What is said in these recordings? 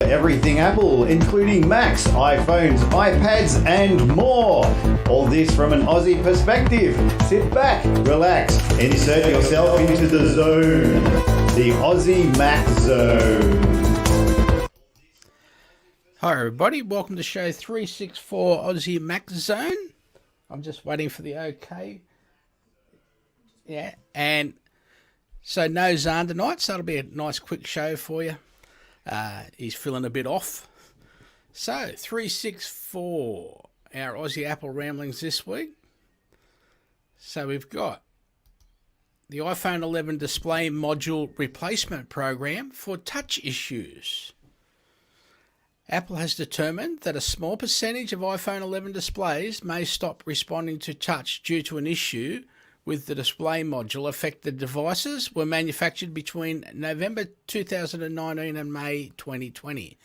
Everything Apple, including Macs, iPhones, iPads, and more. All this from an Aussie perspective. Sit back, relax, insert yourself into the zone. The Aussie Mac Zone. Hi everybody, welcome to show 364 Aussie Mac Zone. I'm just waiting for the okay. Yeah, and so no Zarn tonight, so that'll be a nice quick show for you. He's feeling a bit off. So, 364, our Aussie Apple ramblings this week. So we've got the iPhone 11 display module replacement program for touch issues. Apple has determined that a small percentage of iPhone 11 displays may stop responding to touch due to an issue with the display module. Affected devices were manufactured between November 2019 and May 2020.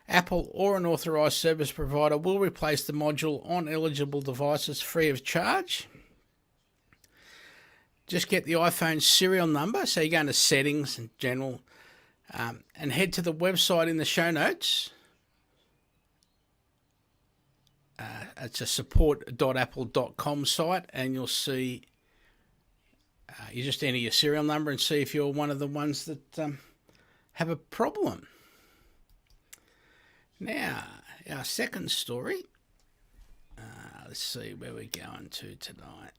Apple or an authorised service provider will replace the module on eligible devices free of charge. Just get the iPhone serial number, so you go into settings and general, and head to the website in the show notes. It's a support.apple.com site, and you'll see, you just enter your serial number and see if you're one of the ones that have a problem. Now, our second story, let's see where we're going to tonight.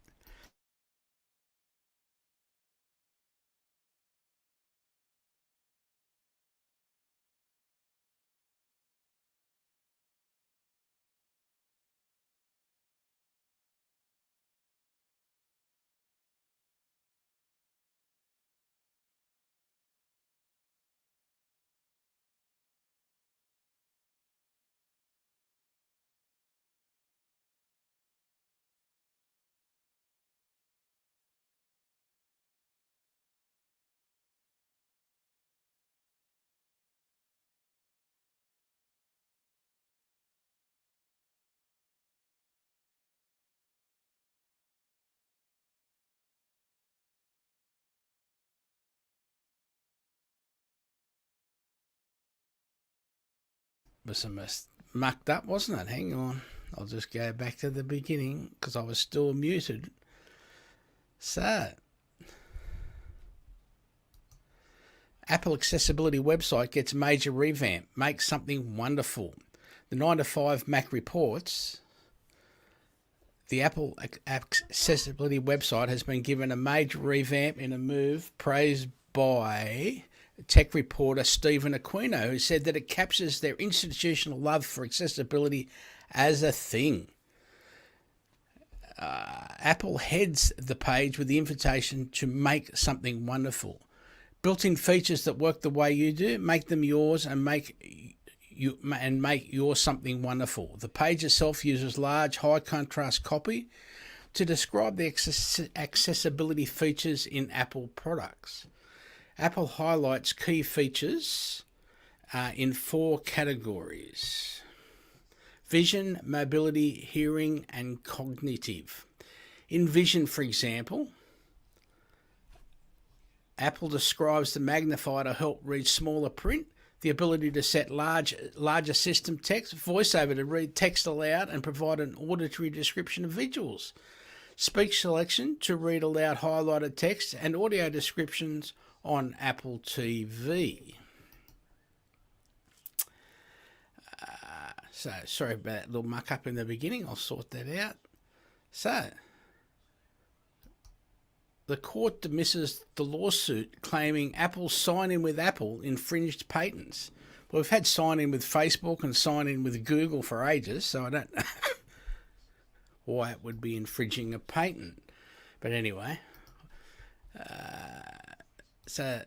Was a mess mucked up, wasn't it? Hang on, I'll just go back to the beginning because I was still muted. So, Apple accessibility website gets major revamp. Make something wonderful. The 9 to 5 Mac reports the Apple accessibility website has been given a major revamp in a move praised by tech reporter Stephen Aquino, who said that it captures their institutional love for accessibility as a thing. Apple heads the page with the invitation to make something wonderful. Built-in features that work the way you do, make them yours and make yours something wonderful. The page itself uses large, high-contrast copy to describe the accessibility features in Apple products. Apple highlights key features in 4 categories: vision, mobility, hearing, and cognitive. In vision, for example, Apple describes the magnifier to help read smaller print, the ability to set larger system text, voiceover to read text aloud and provide an auditory description of visuals, speech selection to read aloud highlighted text, and audio descriptions on Apple TV. So, sorry about that little muck up in the beginning. I'll sort that out. So, the court dismisses the lawsuit claiming Apple's sign-in with Apple infringed patents. Well, we've had sign-in with Facebook and sign-in with Google for ages, so I don't know why it would be infringing a patent. But anyway, so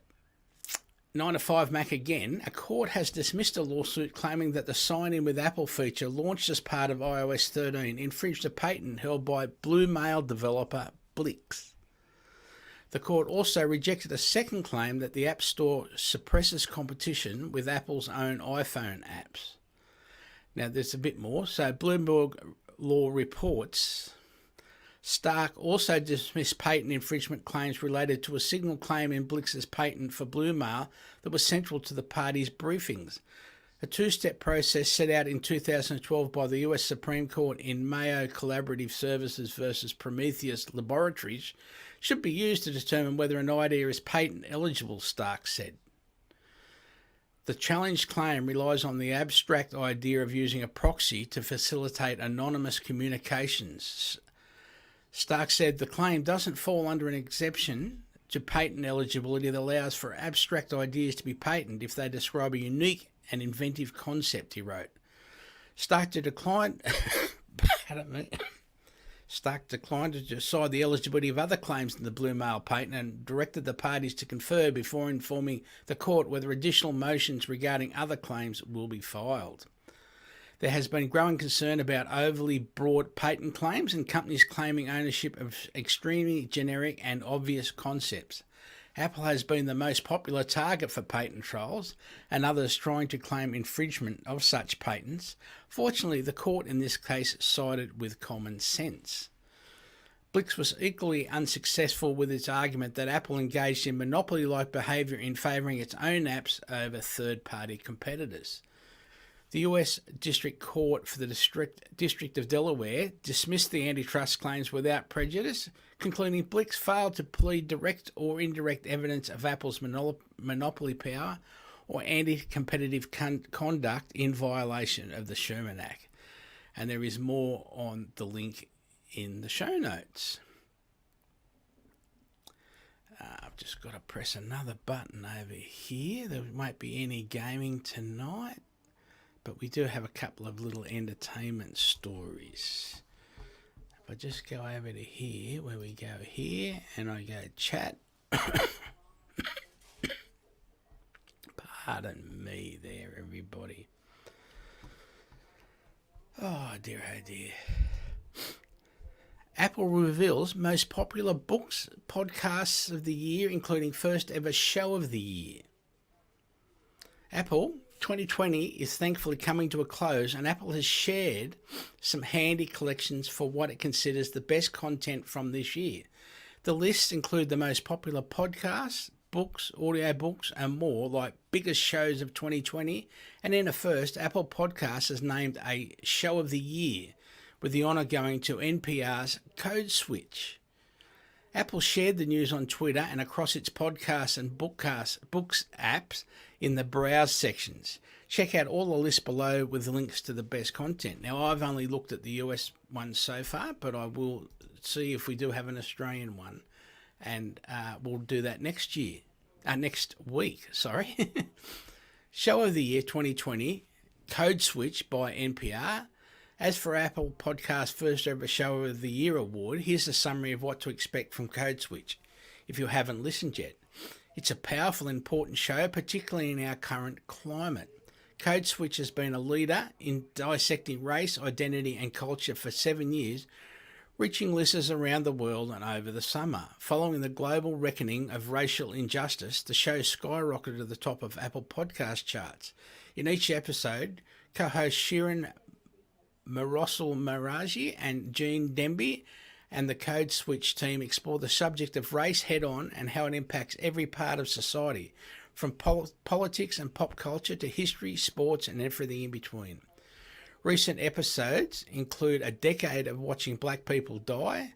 9 to 5 Mac again. A court has dismissed a lawsuit claiming that the sign-in with Apple feature launched as part of iOS 13 infringed a patent held by Blue Mail developer Blix. The court also rejected a second claim that the App Store suppresses competition with Apple's own iPhone apps. Now, there's a bit more. So, Bloomberg Law reports Stark also dismissed patent infringement claims related to a signal claim in Blix's patent for Blue Mail that was central to the parties' briefings. A two-step process set out in 2012 by the US Supreme Court in Mayo Collaborative Services versus Prometheus Laboratories should be used to determine whether an idea is patent eligible, Stark said. The challenged claim relies on the abstract idea of using a proxy to facilitate anonymous communications. Stark said the claim doesn't fall under an exception to patent eligibility that allows for abstract ideas to be patented if they describe a unique and inventive concept, he wrote. Stark declined to decide the eligibility of other claims in the Blue Mail patent and directed the parties to confer before informing the court whether additional motions regarding other claims will be filed. There has been growing concern about overly broad patent claims and companies claiming ownership of extremely generic and obvious concepts. Apple has been the most popular target for patent trolls and others trying to claim infringement of such patents. Fortunately, the court in this case sided with common sense. Blix was equally unsuccessful with its argument that Apple engaged in monopoly-like behaviour in favouring its own apps over third-party competitors. The US District Court for the District of Delaware dismissed the antitrust claims without prejudice, concluding Blix failed to plead direct or indirect evidence of Apple's monopoly power or anti-competitive conduct in violation of the Sherman Act. And there is more on the link in the show notes. I've just got to press another button over here. There won't be any gaming tonight, but we do have a couple of little entertainment stories. If I just go over to here, where we go here, and I go chat. Pardon me there, everybody. Oh dear, oh dear. Apple reveals most popular books, podcasts of the year, including first ever show of the year. Apple 2020 is thankfully coming to a close, and Apple has shared some handy collections for what it considers the best content from this year. The lists include the most popular podcasts, books, audiobooks, and more, like biggest shows of 2020. And in a first, Apple Podcasts has named a show of the year, with the honour going to NPR's Code Switch. Apple shared the news on Twitter and across its podcasts and books apps in the browse sections. Check out all the lists below with links to the best content. Now, I've only looked at the US one so far, but I will see if we do have an Australian one, and we'll do that next week. Show of the Year 2020, Code Switch by NPR. As for Apple Podcast First Ever Show of the Year Award, here's a summary of what to expect from Code Switch, if you haven't listened yet. It's a powerful, important show, particularly in our current climate. Code Switch has been a leader in dissecting race, identity and culture for 7 years, reaching listeners around the world and over the summer. Following the global reckoning of racial injustice, the show skyrocketed to the top of Apple Podcast charts. In each episode, co-host Shirin Marossel Maraji and Gene Demby and the Code Switch team explore the subject of race head-on and how it impacts every part of society, from politics and pop culture to history, sports and everything in between. Recent episodes include a decade of watching black people die,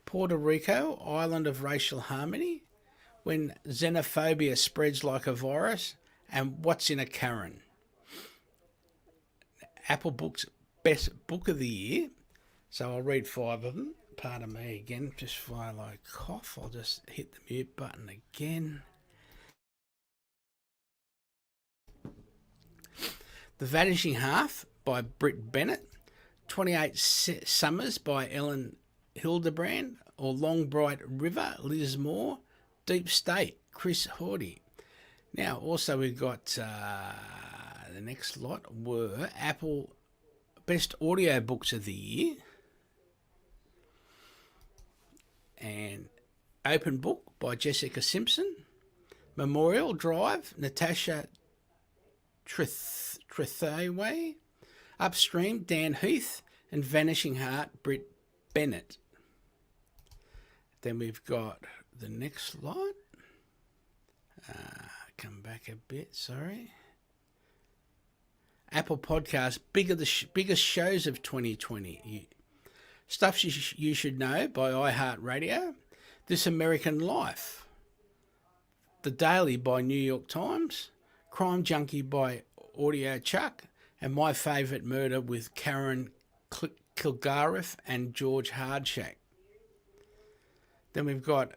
Puerto Rico, island of racial harmony, when xenophobia spreads like a virus, and what's in a Karen. Apple Books Best Book of the Year. So I'll read 5 of them. Pardon me again, just while I cough, I'll just hit the mute button again. The Vanishing Half by Britt Bennett, 28 Summers by Ellen Hildebrand, or Long Bright River, Liz Moore, Deep State, Chris Hardy. Now, also we've got the next lot were Apple Best Audio Books of the Year, and Open Book by Jessica Simpson, Memorial Drive, Natasha Trethewey, Upstream, Dan Heath, and Vanishing Heart, Britt Bennett. Then we've got the next lot. Come back a bit, sorry. Apple Podcasts, biggest shows of 2020. Stuff You Should Know by iHeartRadio, This American Life, The Daily by New York Times, Crime Junkie by Audio Chuck, and My Favourite Murder with Karen Kilgariff and George Hardshack. Then we've got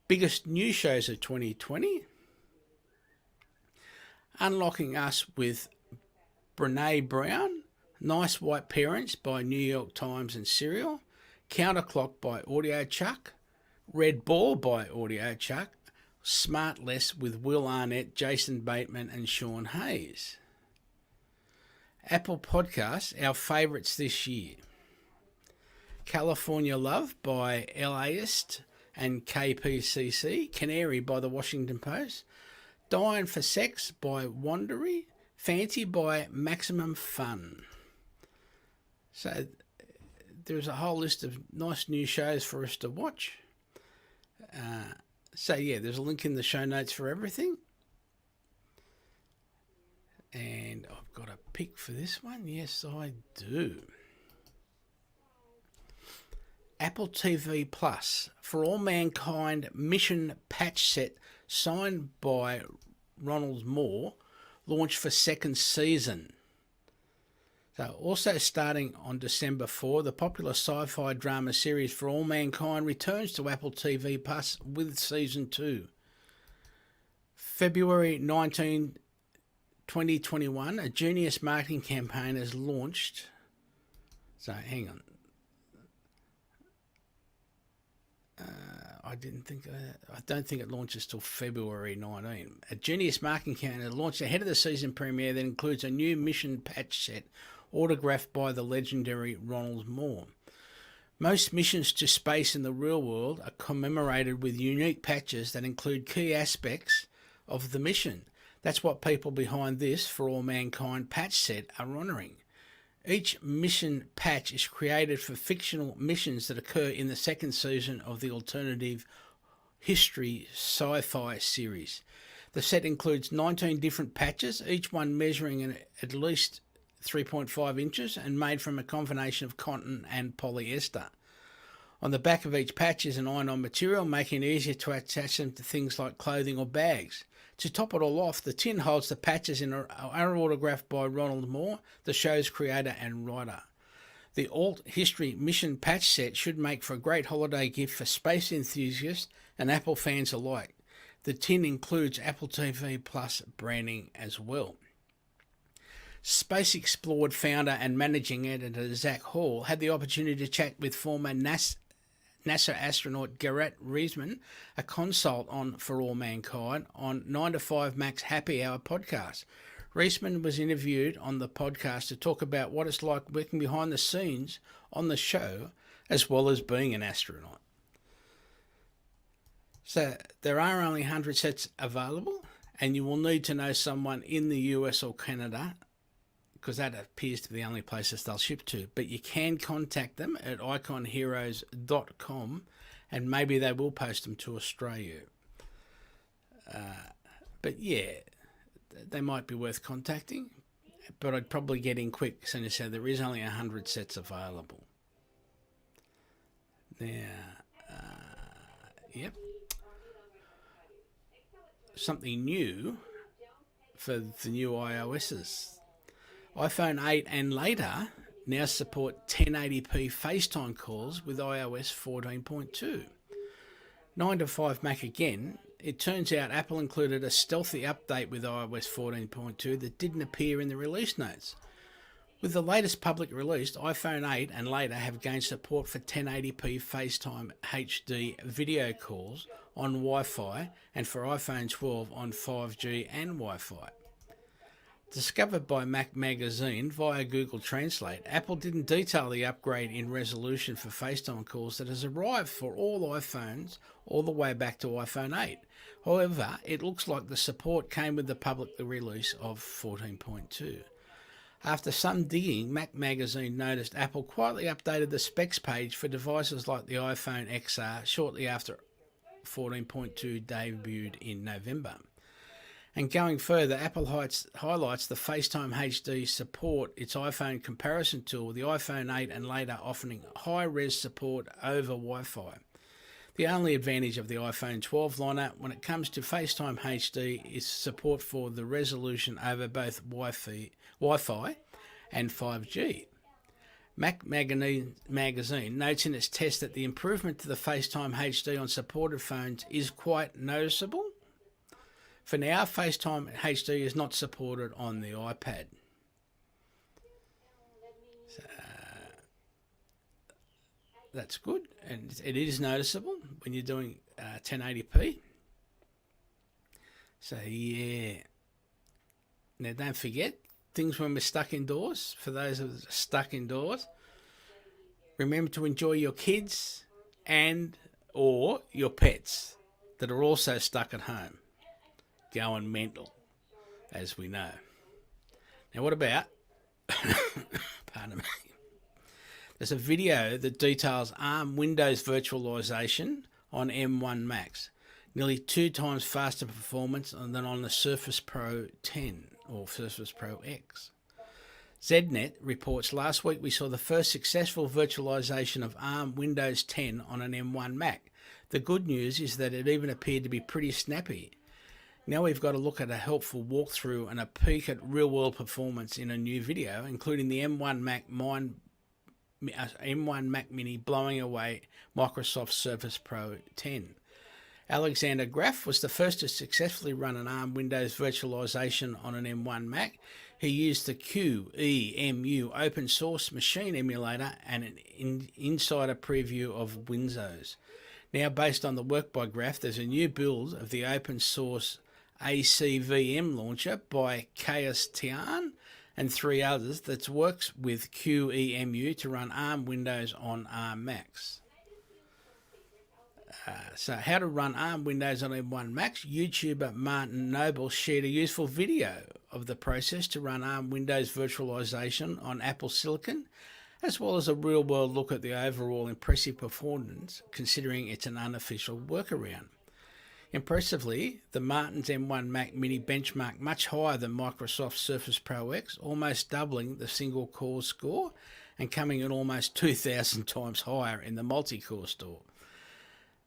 biggest news shows of 2020. Unlocking Us with Brene Brown, Nice White Parents by New York Times and Serial, Counterclock by Audio Chuck, Red Ball by Audio Chuck, Smart Less with Will Arnett, Jason Bateman and Sean Hayes. Apple Podcasts, our favourites this year. California Love by LAist and KPCC, Canary by The Washington Post, Dying for Sex by Wandery, Fancy by Maximum Fun. So there's a whole list of nice new shows for us to watch. There's a link in the show notes for everything. And I've got a pick for this one. Yes, I do. Apple TV Plus, For All Mankind Mission Patch Set, signed by Ronald Moore, launched for second season. So also starting on December 4, the popular sci-fi drama series For All Mankind returns to Apple TV Plus with season 2. February 19, 2021, a Genius marketing campaign has launched. So hang on. I don't think it launches till February 19. A Genius marketing campaign has launched ahead of the season premiere that includes a new mission patch set autographed by the legendary Ronald Moore. Most missions to space in the real world are commemorated with unique patches that include key aspects of the mission. That's what people behind this For All Mankind patch set are honouring. Each mission patch is created for fictional missions that occur in the second season of the alternative history sci-fi series. The set includes 19 different patches, each one measuring at least 3.5 inches and made from a combination of cotton and polyester. On the back of each patch is an iron-on material, making it easier to attach them to things like clothing or bags. To top it all off, the tin holds the patches and are autographed by Ronald Moore, the show's creator and writer. The Alt History Mission patch set should make for a great holiday gift for space enthusiasts and Apple fans alike. The tin includes Apple TV Plus branding as well. Space Explored founder and managing editor Zach Hall had the opportunity to chat with former NASA astronaut Garrett Reisman, a consult on For All Mankind, on 9 to 5 Mac's Happy Hour podcast. Reisman was interviewed on the podcast to talk about what it's like working behind the scenes on the show, as well as being an astronaut. So there are only 100 sets available, and you will need to know someone in the US or Canada, because that appears to be the only places they'll ship to. But you can contact them at iconheroes.com and maybe they will post them to Australia. But yeah, they might be worth contacting, but I'd probably get in quick as soon as there is only 100 sets available. Now, yep. Something new for the new iOSs. iPhone 8 and later now support 1080p FaceTime calls with iOS 14.2. 9 to 5 Mac again. It turns out Apple included a stealthy update with iOS 14.2 that didn't appear in the release notes. With the latest public release, iPhone 8 and later have gained support for 1080p FaceTime HD video calls on Wi-Fi and for iPhone 12 on 5G and Wi-Fi. Discovered by Mac Magazine via Google Translate, Apple didn't detail the upgrade in resolution for FaceTime calls that has arrived for all iPhones all the way back to iPhone 8. However, it looks like the support came with the public release of 14.2. After some digging, Mac Magazine noticed Apple quietly updated the specs page for devices like the iPhone XR shortly after 14.2 debuted in November. And going further, Apple highlights the FaceTime HD support, its iPhone comparison tool, the iPhone 8 and later offering high-res support over Wi-Fi. The only advantage of the iPhone 12 lineup when it comes to FaceTime HD is support for the resolution over both Wi-Fi and 5G. Mac Magazine notes in its test that the improvement to the FaceTime HD on supported phones is quite noticeable. For now, FaceTime HD is not supported on the iPad. So, that's good, and it is noticeable when you're doing 1080p. So, yeah. Now, don't forget, things when we're stuck indoors, for those of us stuck indoors, remember to enjoy your kids and or your pets that are also stuck at home. Going mental, as we know. Now, what about, pardon me, there's a video that details ARM Windows virtualization on M1 Max, nearly 2 times faster performance than on the Surface Pro 10 or Surface Pro X. ZNet reports last week we saw the first successful virtualization of ARM Windows 10 on an M1 Mac. The good news is that it even appeared to be pretty snappy. Now we've got to look at a helpful walkthrough and a peek at real-world performance in a new video, including the M1 Mac Mini blowing away Microsoft Surface Pro 10. Alexander Graf was the first to successfully run an ARM Windows virtualization on an M1 Mac. He used the QEMU open source machine emulator and an insider preview of Windows. Now, based on the work by Graf, there's a new build of the open source ACVM launcher by Zarn and 3 others that works with QEMU to run ARM Windows on ARM Macs. So how to run ARM Windows on M1 Macs. YouTuber Martin Noble shared a useful video of the process to run ARM Windows virtualization on Apple Silicon, as well as a real-world look at the overall impressive performance, considering it's an unofficial workaround. Impressively, the Martin's M1 Mac Mini benchmarked much higher than Microsoft's Surface Pro X, almost doubling the single-core score and coming in almost 2,000 times higher in the multi-core store.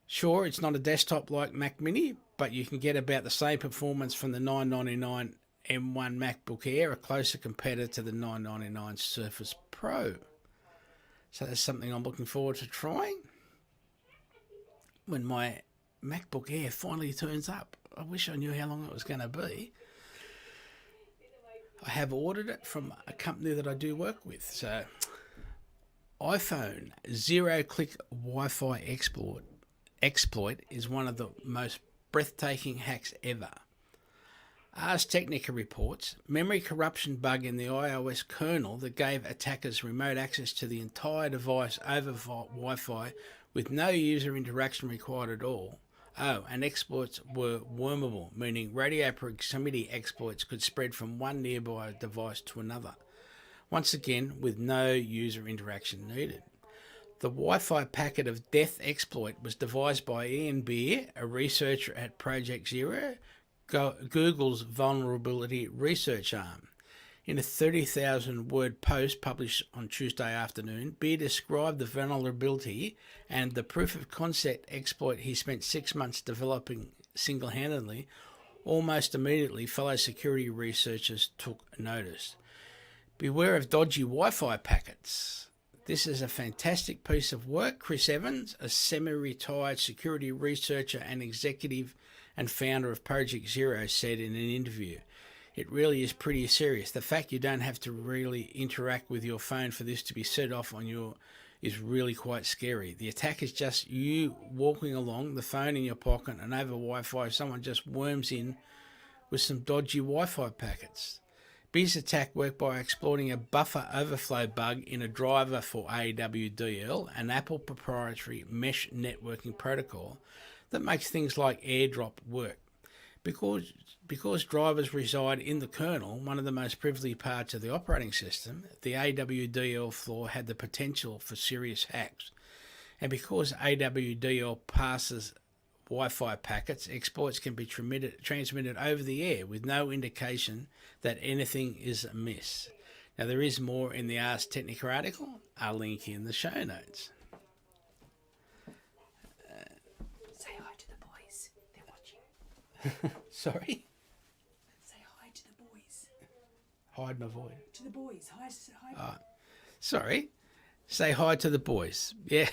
Sure, it's not a desktop like Mac Mini, but you can get about the same performance from the $999 M1 MacBook Air, a closer competitor to the $999 Surface Pro. So that's something I'm looking forward to trying when my MacBook Air finally turns up. I wish I knew how long it was going to be. I have ordered it from a company that I do work with. So, iPhone zero-click Wi-Fi exploit is one of the most breathtaking hacks ever. Ars Technica reports memory corruption bug in the iOS kernel that gave attackers remote access to the entire device over Wi-Fi with no user interaction required at all. Oh, and exploits were wormable, meaning radio proximity exploits could spread from one nearby device to another, once again with no user interaction needed. The Wi-Fi packet of death exploit was devised by Ian Beer, a researcher at Project Zero, Google's vulnerability research arm. In a 30,000-word post published on Tuesday afternoon, Beer described the vulnerability and the proof-of-concept exploit he spent 6 months developing single-handedly. Almost immediately, fellow security researchers took notice. Beware of dodgy Wi-Fi packets. This is a fantastic piece of work, Chris Evans, a semi-retired security researcher and executive and founder of Project Zero, said in an interview. It really is pretty serious. The fact you don't have to really interact with your phone for this to be set off on your is really quite scary. The attack is just you walking along, the phone in your pocket, and over Wi-Fi someone just worms in with some dodgy Wi-Fi packets. Beer's attack worked by exploiting a buffer overflow bug in a driver for AWDL, an Apple proprietary mesh networking protocol that makes things like AirDrop work. Because drivers reside in the kernel, one of the most privileged parts of the operating system, the AWDL flaw had the potential for serious hacks. And because AWDL passes Wi-Fi packets, exploits can be transmitted over the air with no indication that anything is amiss. Now, there is more in the Ars Technica article. I'll link in the show notes. Say hi to the boys. They're watching. Sorry? Say hi to the boys. Hide my voice. To the boys. Hi. Sorry. Say hi to the boys. Yeah.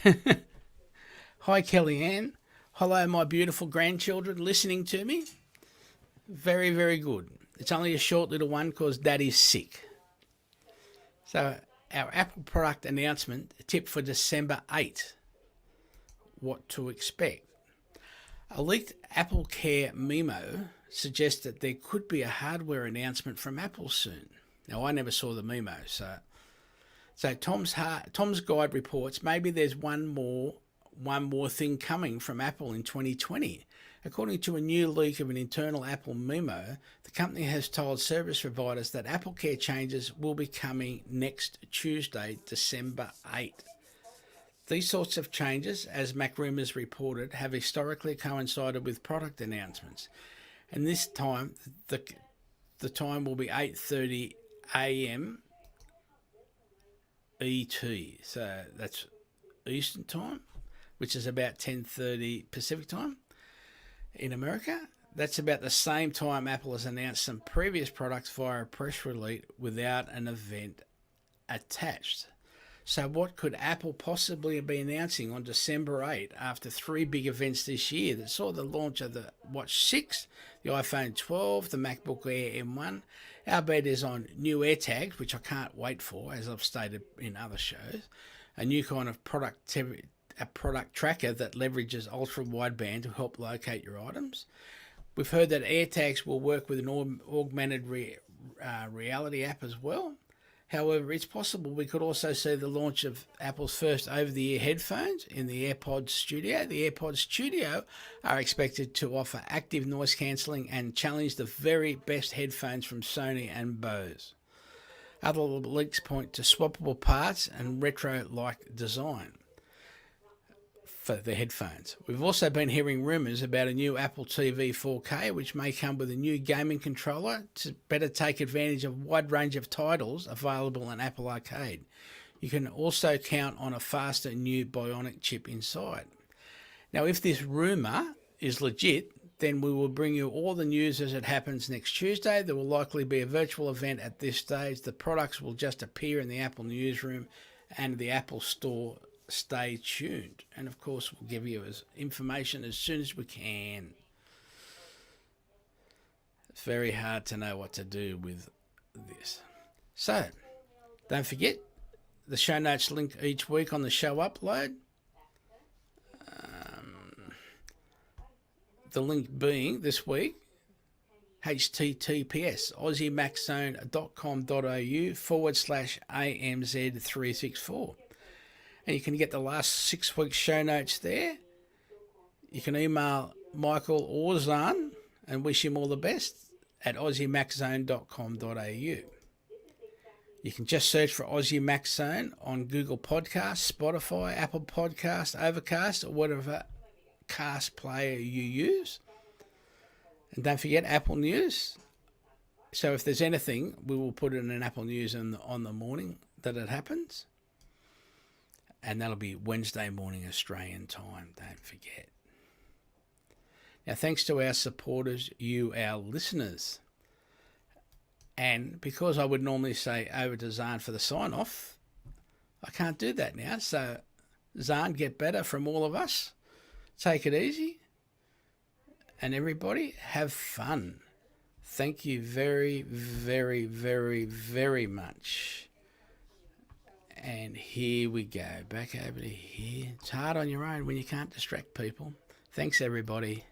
Hi, Kellyanne. Hello, my beautiful grandchildren listening to me. Very, very good. It's only a short little one because Daddy's sick. So, our Apple product announcement tip for December 8. What to expect. A leaked Apple Kerr memo suggests that there could be a hardware announcement from Apple soon. Now, I never saw the memo, so Tom's guide reports maybe there's one more thing coming from Apple in 2020. According to a new leak of an internal Apple memo, the company has told service providers that Apple Care changes will be coming next Tuesday, December 8. These sorts of changes, as MacRumors reported, have historically coincided with product announcements. And this time, the time will be 8:30 a.m. ET. So that's Eastern time, which is about 10:30 Pacific time in America. That's about the same time Apple has announced some previous products via a press release without an event attached. So what could Apple possibly be announcing on December 8 after three big events this year that saw the launch of the Watch 6, the iPhone 12, the MacBook Air M1? Our bet is on new AirTags, which I can't wait for, as I've stated in other shows, a new kind of product tracker that leverages ultra-wideband to help locate your items. We've heard that AirTags will work with an augmented reality app as well. However, it's possible we could also see the launch of Apple's first over-the-ear headphones in the AirPods Studio. The AirPods Studio are expected to offer active noise cancelling and challenge the very best headphones from Sony and Bose. Other leaks point to swappable parts and retro-like design for the headphones. We've also been hearing rumours about a new Apple TV 4K, which may come with a new gaming controller to better take advantage of a wide range of titles available on Apple Arcade. You can also count on a faster new Bionic chip inside. Now, if this rumour is legit, then we will bring you all the news as it happens next Tuesday. There will likely be a virtual event at this stage. The products will just appear in the Apple newsroom and the Apple Store. Stay tuned, and of course we'll give you information as soon as we can. It's very hard to know what to do with this. So don't forget the show notes link each week on the show upload. The link being this week https aussiemaxzone.com.au/AMZ364. And you can get the last 6 weeks' show notes there. You can email Michael or Zarn and wish him all the best at aussiemaxzone.com.au. You can just search for Aussie Max Zone on Google Podcasts, Spotify, Apple Podcasts, Overcast, or whatever cast player you use. And don't forget Apple News. So if there's anything, we will put it in an Apple News on the morning that it happens. And that'll be Wednesday morning Australian time, don't forget. Now, thanks to our supporters, you, our listeners. And because I would normally say over to Zarn for the sign-off, I can't do that now. So, Zarn, get better from all of us. Take it easy. And everybody, have fun. Thank you very, very, very, very much. And here we go, back over to here. It's hard on your own when you can't distract people. Thanks, everybody.